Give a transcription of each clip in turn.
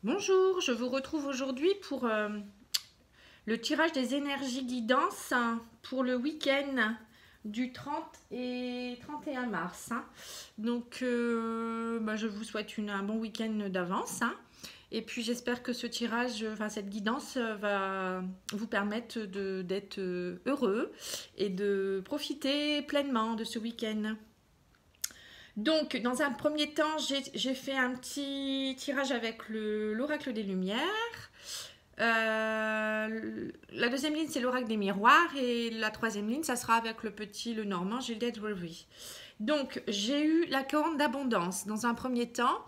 Bonjour, je vous retrouve aujourd'hui pour le tirage des énergies guidance pour le week-end du 30 et 31 mars. Donc, je vous souhaite un bon week-end d'avance. Et puis, j'espère que ce tirage, cette guidance va vous permettre d'être heureux et de profiter pleinement de ce week-end. Donc, dans un premier temps, j'ai fait un petit tirage avec l'oracle des Lumières. La deuxième ligne, c'est l'oracle des miroirs. Et la troisième ligne, ça sera avec le normand, Gilded Reverie. Donc, j'ai eu la corne d'abondance dans un premier temps.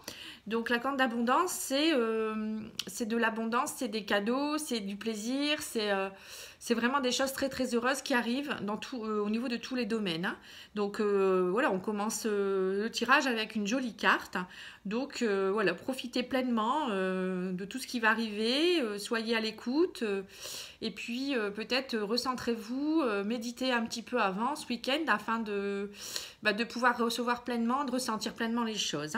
Donc, la corne d'abondance, c'est de l'abondance, c'est des cadeaux, c'est du plaisir, c'est vraiment des choses très très heureuses qui arrivent au niveau de tous les domaines. Donc, voilà, on commence le tirage avec une jolie carte. Donc, voilà, profitez pleinement de tout ce qui va arriver, soyez à l'écoute. Et puis, peut-être recentrez-vous, méditez un petit peu avant ce week-end afin de pouvoir recevoir pleinement, de ressentir pleinement les choses.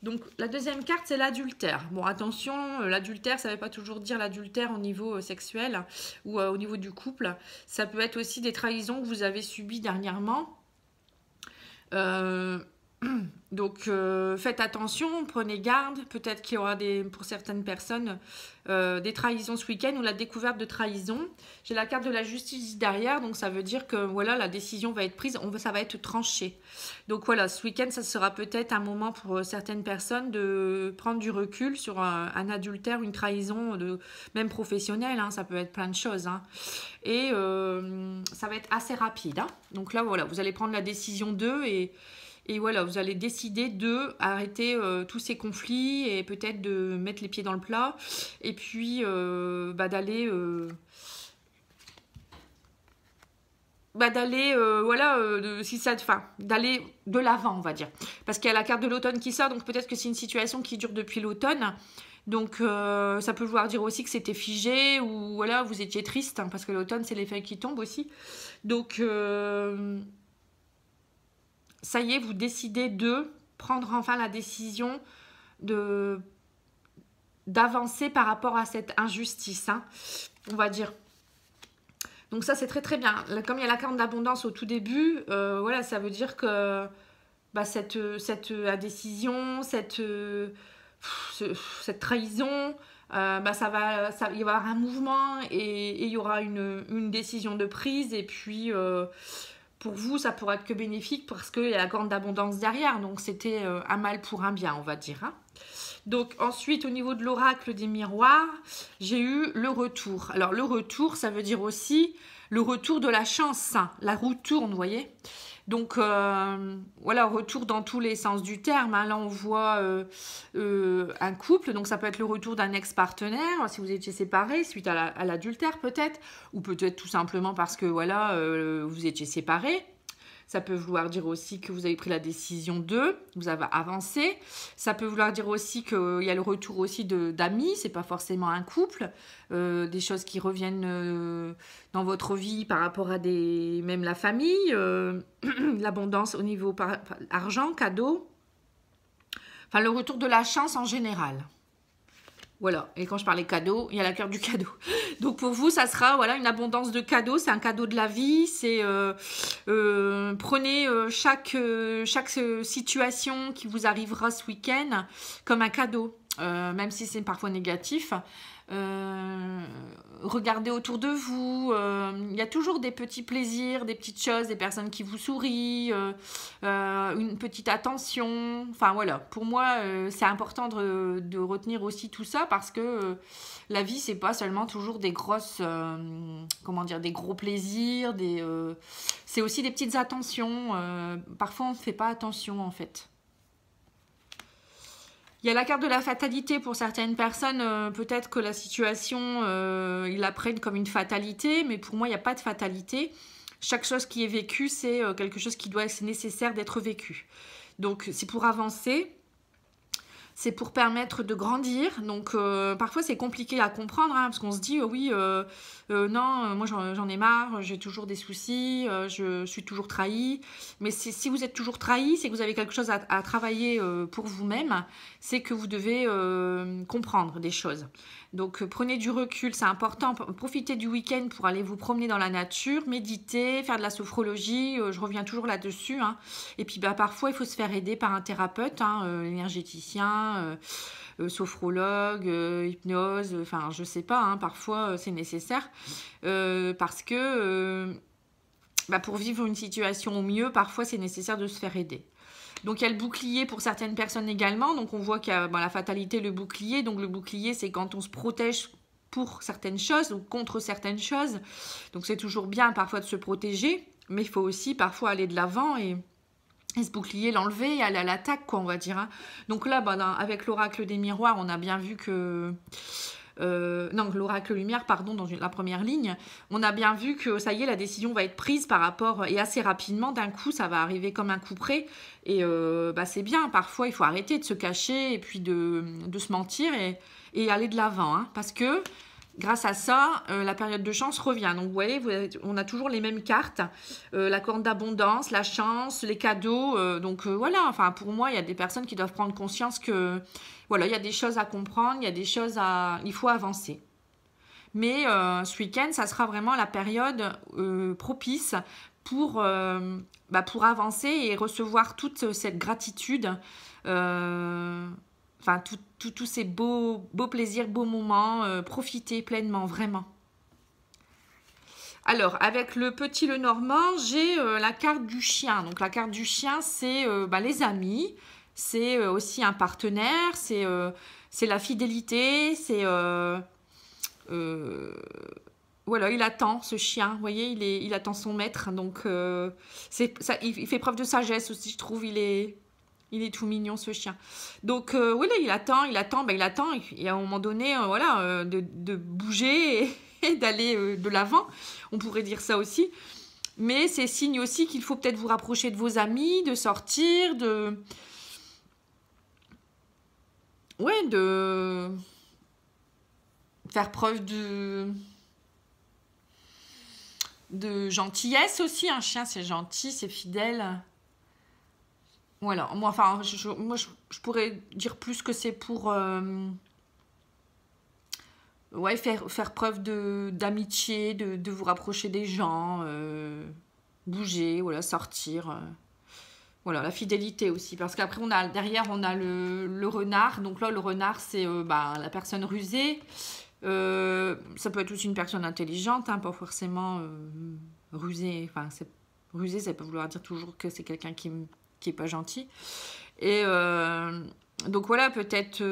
Donc, la deuxième carte, c'est l'adultère. Bon, attention, l'adultère, ça ne veut pas toujours dire l'adultère au niveau sexuel ou au niveau du couple. Ça peut être aussi des trahisons que vous avez subies dernièrement. Donc faites attention, prenez garde, peut-être qu'il y aura pour certaines personnes des trahisons ce week-end ou la découverte de trahison. J'ai la carte de la justice derrière, donc ça veut dire que voilà, la décision va être prise, ça va être tranché. Donc voilà, ce week-end, ça sera peut-être un moment pour certaines personnes de prendre du recul sur un adultère, une trahison, même professionnelle, ça peut être plein de choses. Et ça va être assez rapide. Donc là, voilà, vous allez prendre la décision d'eux et voilà, vous allez décider de arrêter tous ces conflits et peut-être de mettre les pieds dans le plat et puis d'aller d'aller de l'avant, on va dire. Parce qu'il y a la carte de l'automne qui sort, donc peut-être que c'est une situation qui dure depuis l'automne. Donc ça peut vouloir dire aussi que c'était figé ou voilà, vous étiez triste parce que l'automne, c'est les feuilles qui tombent aussi. Donc ça y est, vous décidez de prendre enfin la décision d'avancer par rapport à cette injustice, on va dire. Donc ça, c'est très très bien. Comme il y a la carte d'abondance au tout début, voilà, ça veut dire que cette décision, cette trahison, il va y avoir un mouvement et il y aura une décision de prise et puis pour vous, ça pourrait être que bénéfique parce qu'il y a la corne d'abondance derrière. Donc, c'était un mal pour un bien, on va dire. Donc, ensuite, au niveau de l'oracle des miroirs, j'ai eu le retour. Alors, le retour, ça veut dire aussi le retour de la chance. La roue tourne, vous voyez. Donc, voilà, retour dans tous les sens du terme. Là, on voit un couple. Donc, ça peut être le retour d'un ex-partenaire, si vous étiez séparés, suite à l'adultère peut-être. Ou peut-être tout simplement parce que, voilà, vous étiez séparés. Ça peut vouloir dire aussi que vous avez pris la décision vous avez avancé. Ça peut vouloir dire aussi qu'il y a le retour aussi d'amis, c'est pas forcément un couple. Des choses qui reviennent dans votre vie par rapport à même la famille, l'abondance au niveau argent, cadeau. Enfin, le retour de la chance en général. Voilà, et quand je parlais cadeau, il y a la carte du cadeau. Donc pour vous, ça sera voilà, une abondance de cadeaux, c'est un cadeau de la vie, c'est prenez chaque situation qui vous arrivera ce week-end comme un cadeau, même si c'est parfois négatif. Regardez autour de vous, il y a toujours des petits plaisirs, des petites choses, des personnes qui vous sourient, une petite attention. Enfin voilà, pour moi, c'est important de retenir aussi tout ça parce que la vie, c'est pas seulement toujours des grosses, des gros plaisirs, c'est aussi des petites attentions. Parfois, on ne fait pas attention en fait. Il y a la carte de la fatalité pour certaines personnes. Peut-être que la situation, ils la prennent comme une fatalité, mais pour moi, il n'y a pas de fatalité. Chaque chose qui est vécue, c'est quelque chose c'est nécessaire d'être vécu. Donc, c'est pour avancer. c'est pour permettre de grandir. Donc parfois c'est compliqué à comprendre, hein, parce qu'on se dit oui, non, moi j'en ai marre, j'ai toujours des soucis, je suis toujours trahi. Mais si vous êtes toujours trahi, c'est que vous avez quelque chose à travailler pour vous-même, c'est que vous devez comprendre des choses. Donc prenez du recul, c'est important. Profitez du week-end pour aller vous promener dans la nature, méditer, faire de la sophrologie. Je reviens toujours là-dessus. Hein. Et puis parfois, il faut se faire aider par un thérapeute, hein, énergéticien, sophrologue, hypnose. Enfin, je sais pas. Hein, parfois, c'est nécessaire parce que pour vivre une situation au mieux, parfois, c'est nécessaire de se faire aider. Donc, il y a le bouclier pour certaines personnes également. Donc, on voit qu'il y a la fatalité, le bouclier. Donc, le bouclier, c'est quand on se protège pour certaines choses ou contre certaines choses. Donc, c'est toujours bien parfois de se protéger. Mais il faut aussi parfois aller de l'avant et ce bouclier, l'enlever et aller à l'attaque, quoi, on va dire. Hein. Donc là, avec l'oracle des miroirs, on a bien vu que... non, l'oracle lumière, pardon, dans la première ligne, on a bien vu que ça y est, la décision va être prise par rapport, et assez rapidement, d'un coup, ça va arriver comme un coup près, et c'est bien, parfois il faut arrêter de se cacher, et puis de se mentir, et aller de l'avant, hein, parce que, grâce à ça, la période de chance revient. Donc vous voyez, on a toujours les mêmes cartes, la corne d'abondance, la chance, les cadeaux, donc voilà, enfin pour moi, il y a des personnes qui doivent prendre conscience que voilà, il y a des choses à comprendre, il y a des choses il faut avancer. Mais ce week-end, ça sera vraiment la période propice pour avancer et recevoir toute cette gratitude, tous ces beaux plaisirs, beaux moments, profiter pleinement, vraiment. Alors, avec le petit Lenormand, j'ai la carte du chien. Donc, la carte du chien, c'est les amis. C'est aussi un partenaire, c'est la fidélité, c'est... voilà, il attend ce chien, vous voyez, il attend son maître, donc il fait preuve de sagesse aussi, je trouve, il est tout mignon ce chien. Donc oui, là, il attend, et à un moment donné, de bouger et d'aller de l'avant, on pourrait dire ça aussi. Mais c'est signe aussi qu'il faut peut-être vous rapprocher de vos amis, de sortir, de faire preuve de gentillesse aussi. Un chien, c'est gentil, c'est fidèle. Voilà, moi, je pourrais dire plus que c'est pour faire preuve d'amitié, de vous rapprocher des gens, bouger, voilà, sortir. Voilà, la fidélité aussi, parce qu'après, derrière, on a le renard. Donc là, le renard, c'est la personne rusée. Ça peut être aussi une personne intelligente, hein, pas forcément rusée. Enfin, rusée, ça peut vouloir dire toujours que c'est quelqu'un qui est pas gentil. Et donc voilà, peut-être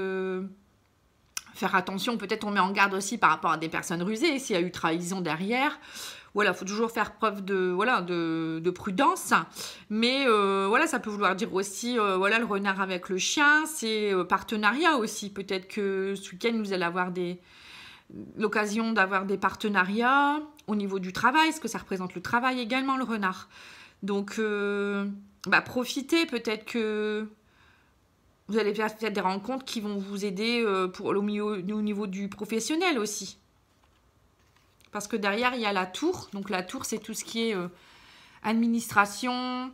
faire attention. Peut-être on met en garde aussi par rapport à des personnes rusées, s'il y a eu trahison derrière. Voilà, il faut toujours faire preuve de prudence. Mais ça peut vouloir dire aussi, le renard avec le chien, c'est partenariat aussi. Peut-être que ce week-end, vous allez avoir l'occasion d'avoir des partenariats au niveau du travail, parce que ça représente le travail également, le renard. Donc, profitez, peut-être que vous allez faire des rencontres qui vont vous aider au niveau du professionnel aussi. Parce que derrière, il y a la tour. Donc, la tour, c'est tout ce qui est administration,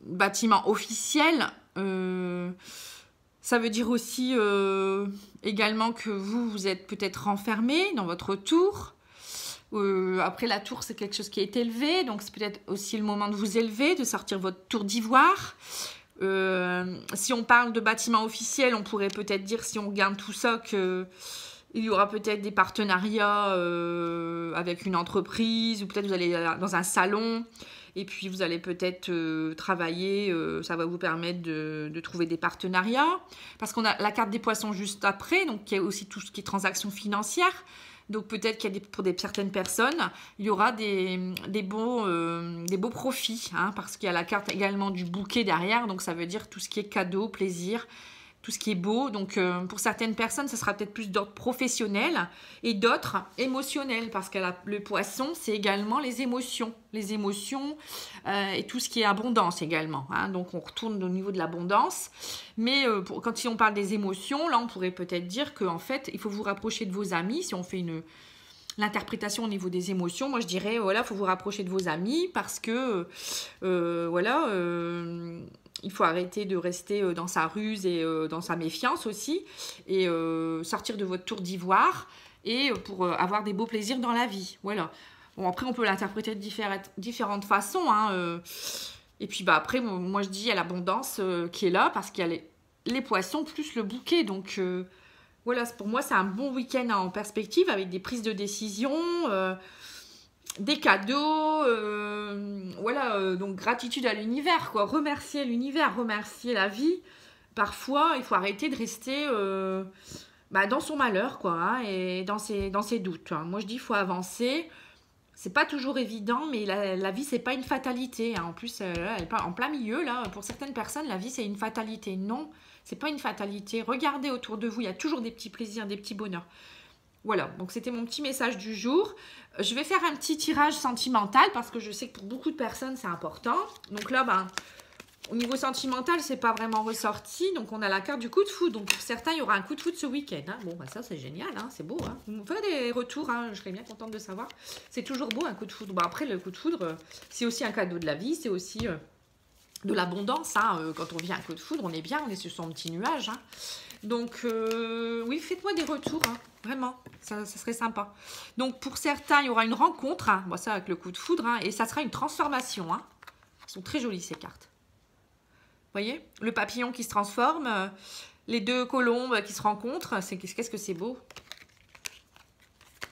bâtiment officiel. Ça veut dire aussi également que vous êtes peut-être renfermé dans votre tour. Après, la tour, c'est quelque chose qui est élevé. Donc, c'est peut-être aussi le moment de vous élever, de sortir votre tour d'ivoire. Si on parle de bâtiment officiel, on pourrait peut-être dire, si on regarde tout ça, qu'il y aura peut-être des partenariats avec une entreprise, ou peut-être vous allez dans un salon, et puis vous allez peut-être travailler, ça va vous permettre de trouver des partenariats, parce qu'on a la carte des poissons juste après, donc il y a aussi tout ce qui est transactions financières. Donc peut-être qu'il y a pour certaines personnes, il y aura des beaux profits, hein, parce qu'il y a la carte également du bouquet derrière, donc ça veut dire tout ce qui est cadeau, plaisir, tout ce qui est beau. Donc, pour certaines personnes, ça sera peut-être plus d'ordre professionnel et d'autres émotionnel, parce que le poisson, c'est également les émotions et tout ce qui est abondance également. Hein. Donc, on retourne au niveau de l'abondance. Mais quand on parle des émotions, là, on pourrait peut-être dire qu'en fait, il faut vous rapprocher de vos amis. Si on fait l'interprétation au niveau des émotions, moi je dirais, voilà, il faut vous rapprocher de vos amis parce que, voilà, il faut arrêter de rester dans sa ruse et dans sa méfiance aussi, et sortir de votre tour d'ivoire, et pour avoir des beaux plaisirs dans la vie, voilà. Bon, après, on peut l'interpréter de différentes façons, hein, et puis, après, moi je dis, il y a l'abondance qui est là, parce qu'il y a les poissons plus le bouquet, donc... Voilà, pour moi, c'est un bon week-end en perspective avec des prises de décision, des cadeaux, voilà, donc gratitude à l'univers, quoi. Remercier l'univers, remercier la vie. Parfois, il faut arrêter de rester dans son malheur, quoi, hein, et dans ses doutes. Hein. Moi, je dis, il faut avancer. C'est pas toujours évident, mais la vie, c'est pas une fatalité. Hein. En plus, elle est pas en plein milieu, là. Pour certaines personnes, la vie, c'est une fatalité. Non, c'est pas une fatalité. Regardez autour de vous, il y a toujours des petits plaisirs, des petits bonheurs. Voilà, donc c'était mon petit message du jour. Je vais faire un petit tirage sentimental, parce que je sais que pour beaucoup de personnes, c'est important. Donc là, au niveau sentimental, c'est pas vraiment ressorti. Donc, on a la carte du coup de foudre. Donc, pour certains, il y aura un coup de foudre ce week-end. Hein. Bon, ça, c'est génial. Hein. C'est beau. Hein. Vous me faites des retours. Hein. Je serais bien contente de savoir. C'est toujours beau, un coup de foudre. Bon, après, le coup de foudre, c'est aussi un cadeau de la vie. C'est aussi de l'abondance. Hein. Quand on vit un coup de foudre, on est bien. On est sur son petit nuage. Hein. Donc, oui, faites-moi des retours. Hein. Vraiment, ça serait sympa. Donc, pour certains, il y aura une rencontre. Hein. Bon, ça, avec le coup de foudre. Hein. Et ça sera une transformation. Hein. Elles sont très jolies, ces cartes. Vous voyez, le papillon qui se transforme, les deux colombes qui se rencontrent, qu'est-ce que c'est beau.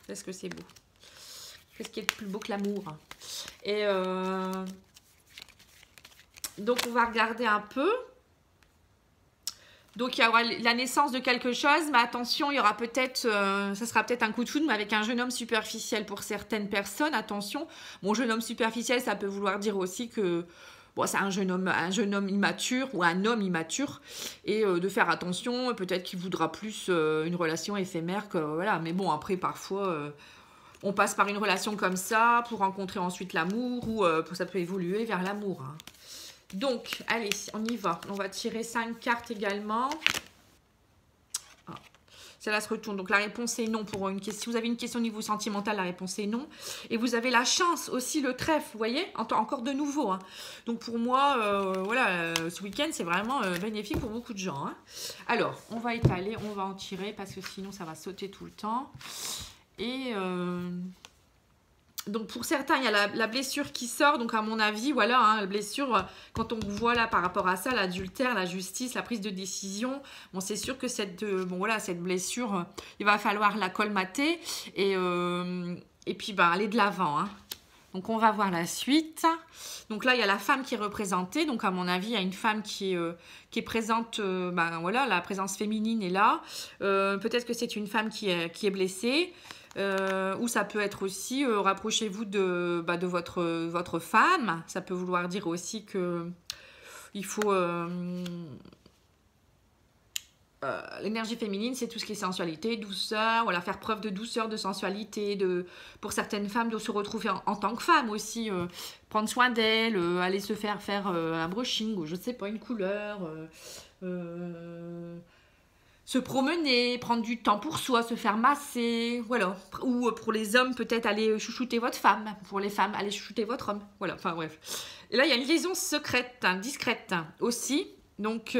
Qu'est-ce que c'est beau. Qu'est-ce qui est plus beau que l'amour. Et donc, on va regarder un peu. Donc, il y aura la naissance de quelque chose, mais attention, il y aura peut-être, ça sera peut-être un coup de foudre, mais avec un jeune homme superficiel pour certaines personnes. Attention, bon, jeune homme superficiel, ça peut vouloir dire aussi que... Bon, c'est un jeune homme immature ou un homme immature, et de faire attention, peut-être qu'il voudra plus une relation éphémère que voilà. Mais bon, après parfois on passe par une relation comme ça pour rencontrer ensuite l'amour, ou ça peut évoluer vers l'amour. Hein. Donc, allez, on y va. On va tirer 5 cartes également. Celle-là se retourne. Donc, la réponse est non pour une question. Si vous avez une question au niveau sentimental, la réponse est non. Et vous avez la chance aussi, le trèfle, vous voyez, encore de nouveau. Hein. Donc, pour moi, voilà, ce week-end, c'est vraiment bénéfique pour beaucoup de gens. Hein. Alors, on va étaler, on va en tirer parce que sinon, ça va sauter tout le temps. Et... donc, pour certains, il y a la blessure qui sort. Donc, à mon avis, voilà, hein, la blessure, quand on voit là par rapport à ça, l'adultère, la justice, la prise de décision, bon, c'est sûr que cette blessure, il va falloir la colmater et puis aller de l'avant. Hein. Donc, on va voir la suite. Donc, là, il y a la femme qui est représentée. Donc, à mon avis, il y a une femme qui est présente. Voilà, la présence féminine est là. Peut-être que c'est une femme qui est blessée. Ou ça peut être aussi, rapprochez-vous de votre femme. Ça peut vouloir dire aussi que il faut... l'énergie féminine, c'est tout ce qui est sensualité, douceur, voilà, faire preuve de douceur, de sensualité, pour certaines femmes, de se retrouver en tant que femme aussi, prendre soin d'elle, aller se faire un brushing, ou je ne sais pas, une couleur... se promener, prendre du temps pour soi, se faire masser, voilà. Ou pour les hommes, peut-être aller chouchouter votre femme. Pour les femmes, aller chouchouter votre homme. Voilà, enfin bref. Et là, il y a une liaison secrète, discrète aussi. Donc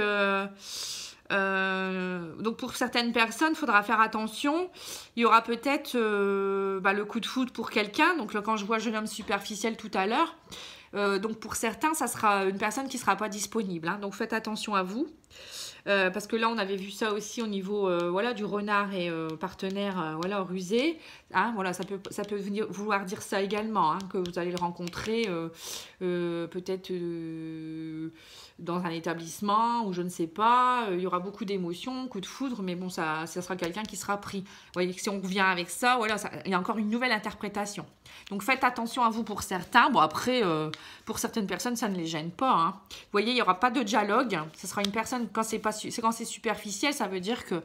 pour certaines personnes, il faudra faire attention. Il y aura peut-être le coup de foudre pour quelqu'un. Donc là, quand je vois jeune homme superficiel tout à l'heure, donc pour certains, ça sera une personne qui ne sera pas disponible. Hein. Donc faites attention à vous. Parce que là, on avait vu ça aussi au niveau du renard et partenaire rusé. Hein, voilà, ça peut vouloir dire ça également, hein, que vous allez le rencontrer peut-être dans un établissement ou je ne sais pas. Il y aura beaucoup d'émotions, coup de foudre, mais bon, ça sera quelqu'un qui sera pris. Vous voyez que si on revient avec ça, voilà, il y a encore une nouvelle interprétation. Donc faites attention à vous pour certains. Bon, après, pour certaines personnes, ça ne les gêne pas. Hein. Vous voyez, il n'y aura pas de dialogue. Ce sera une personne personne, quand c'est superficiel, ça veut dire que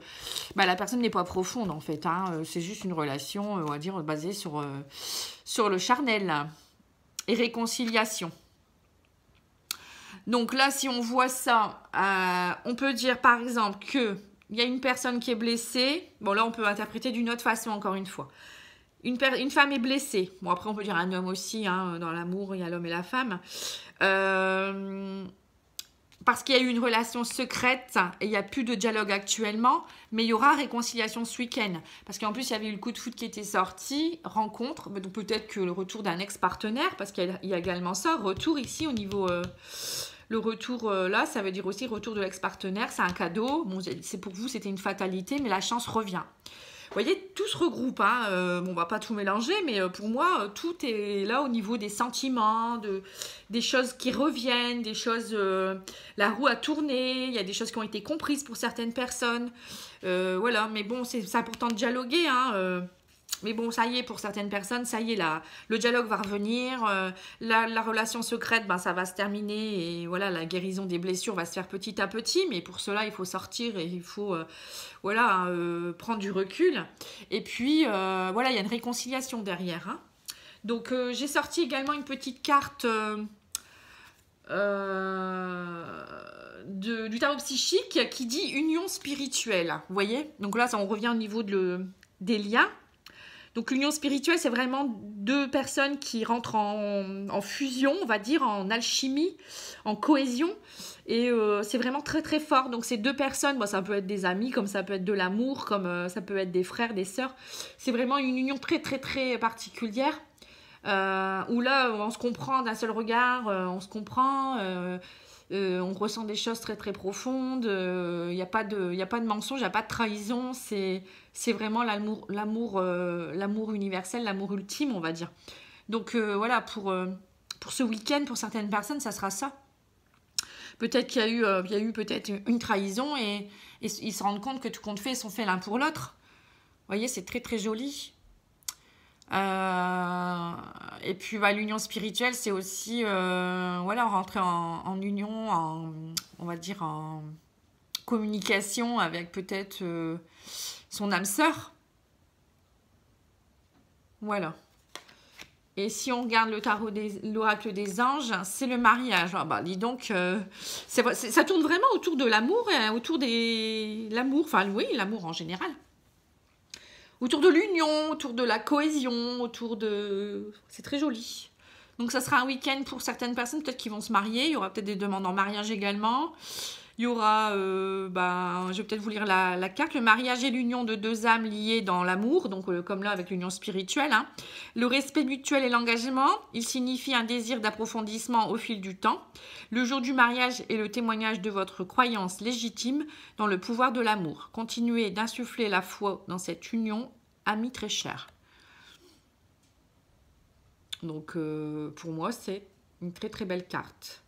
bah, la personne n'est pas profonde en fait. Hein. C'est juste une relation, on va dire, basée sur le charnel et réconciliation. Donc là, si on voit ça, on peut dire par exemple que il y a une personne qui est blessée. Bon, là, on peut interpréter d'une autre façon, encore une fois. Une femme est blessée. Bon, après, on peut dire un homme aussi. Hein, dans l'amour, il y a l'homme et la femme. Parce qu'il y a eu une relation secrète et il n'y a plus de dialogue actuellement. Mais il y aura réconciliation ce week-end. Parce qu'en plus, il y avait eu le coup de foot qui était sorti. Rencontre. Donc, peut-être que le retour d'un ex-partenaire. Parce qu'il y a également ça. Retour ici au niveau... Le retour, là, ça veut dire aussi retour de l'ex-partenaire. C'est un cadeau. Bon, c'est pour vous, c'était une fatalité, mais la chance revient. Vous voyez, tout se regroupe. Hein. Bon, on va pas tout mélanger, mais pour moi, tout est là au niveau des sentiments, des choses qui reviennent, des choses... la roue a tourné, il y a des choses qui ont été comprises pour certaines personnes. Voilà, mais bon, c'est important de dialoguer, hein. Mais bon, ça y est, pour certaines personnes, ça y est, là, le dialogue va revenir, la relation secrète, ben, ça va se terminer et voilà, la guérison des blessures va se faire petit à petit, mais pour cela, il faut sortir et il faut voilà, prendre du recul. Et puis, voilà, il y a une réconciliation derrière. Hein. Donc, j'ai sorti également une petite carte du tarot psychique qui dit union spirituelle. Vous voyez? Donc là, on revient au niveau des liens. Donc l'union spirituelle, c'est vraiment deux personnes qui rentrent en fusion, on va dire, en alchimie, en cohésion. Et c'est vraiment très très fort. Donc ces deux personnes, bon, ça peut être des amis, comme ça peut être de l'amour, comme ça peut être des frères, des sœurs. C'est vraiment une union très très très particulière. Où là, on se comprend d'un seul regard, on se comprend... on ressent des choses très très profondes, il n'y a pas de mensonge, il n'y a pas de trahison, c'est vraiment l'amour universel, l'amour ultime, on va dire. Donc voilà, pour ce week-end, pour certaines personnes, ça sera ça. Peut-être qu'il y a eu peut-être une trahison et ils se rendent compte que tout compte fait, ils sont faits l'un pour l'autre. Vous voyez, c'est très très joli. Et puis bah, l'union spirituelle, c'est aussi voilà, rentrer en union, on va dire en communication avec peut-être son âme sœur. Voilà. Et si on regarde le tarot l'oracle des anges, c'est le mariage. Ah bah, dis donc, ça tourne vraiment autour de l'amour, autour l'amour, enfin oui, l'amour en général. Autour de l'union, autour de la cohésion, autour de... C'est très joli. Donc ça sera un week-end pour certaines personnes, peut-être qui vont se marier. Il y aura peut-être des demandes en mariage également. Il y aura, je vais peut-être vous lire la carte. Le mariage est l'union de deux âmes liées dans l'amour, donc comme là avec l'union spirituelle. Hein. Le respect mutuel et l'engagement, il signifie un désir d'approfondissement au fil du temps. Le jour du mariage est le témoignage de votre croyance légitime dans le pouvoir de l'amour. Continuez d'insuffler la foi dans cette union, amis très chers. Donc pour moi, c'est une très très belle carte.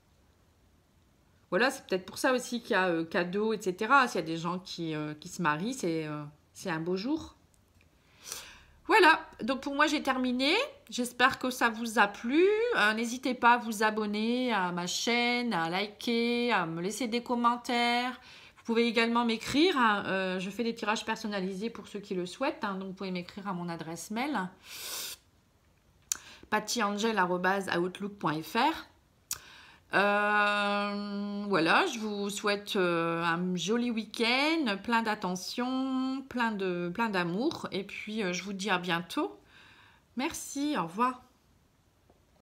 Voilà, c'est peut-être pour ça aussi qu'il y a cadeaux, etc. S'il y a des gens qui se marient, c'est un beau jour. Voilà, donc pour moi j'ai terminé. J'espère que ça vous a plu. N'hésitez pas à vous abonner à ma chaîne, à liker, à me laisser des commentaires. Vous pouvez également m'écrire. Je fais des tirages personnalisés pour ceux qui le souhaitent. Hein, donc vous pouvez m'écrire à mon adresse mail. pattyangel@outlook.fr. Voilà, je vous souhaite un joli week-end, plein d'attention, plein d'amour. Et puis, je vous dis à bientôt. Merci, au revoir.